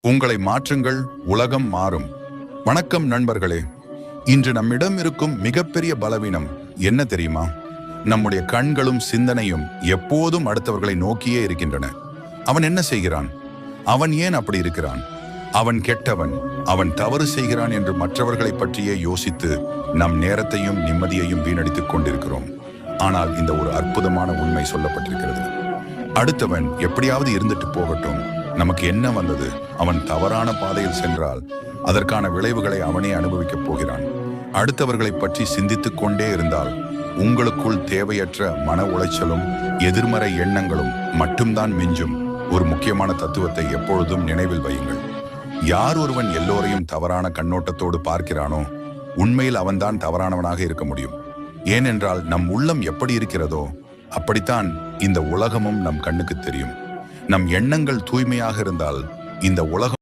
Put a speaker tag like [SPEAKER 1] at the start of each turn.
[SPEAKER 1] உங்களை மாற்றுங்கள், உலகம் மாறும். வணக்கம் நண்பர்களே. இன்று நம்மிடம் இருக்கும் மிகப்பெரிய பலவீனம் என்ன தெரியுமா? நம்முடைய கண்களும் சிந்தனையும் எப்போதும் அடுத்தவர்களை நோக்கியே இருக்கின்றன. அவன் என்ன செய்கிறான்? அவன் ஏன் அப்படி இருக்கிறான்? அவன் கெட்டவன், அவன் தவறு செய்கிறான் என்று மற்றவர்களை பற்றியே யோசித்து நம் நேரத்தையும் நிம்மதியையும் வீணடித்துக் கொண்டிருக்கிறோம். ஆனால் இந்த ஒரு அற்புதமான உண்மை சொல்லப்பட்டிருக்கிறது. அடுத்தவன் எப்படியாவது இருந்துட்டு போகட்டும், நமக்கு என்ன வந்தது? அவன் தவறான பாதையில் சென்றால் அதற்கான விளைவுகளை அவனே அனுபவிக்கப் போகிறான். அடுத்தவர்களை பற்றி சிந்தித்துக் கொண்டே இருந்தால் உங்களுக்குள் தேவையற்ற மன உளைச்சலும் எதிர்மறை எண்ணங்களும் மட்டும்தான் மிஞ்சும். ஒரு முக்கியமான தத்துவத்தை எப்பொழுதும் நினைவில் வையுங்கள். யார் ஒருவன் எல்லோரையும் தவறான கண்ணோட்டத்தோடு பார்க்கிறானோ, உண்மையில் அவன்தான் தவறானவனாக இருக்க முடியும். ஏனென்றால் நம் உள்ளம் எப்படி இருக்கிறதோ அப்படித்தான் இந்த உலகமும் நம் கண்ணுக்கு தெரியும். நம் எண்ணங்கள் தூய்மையாக இருந்தால் இந்த உலகம்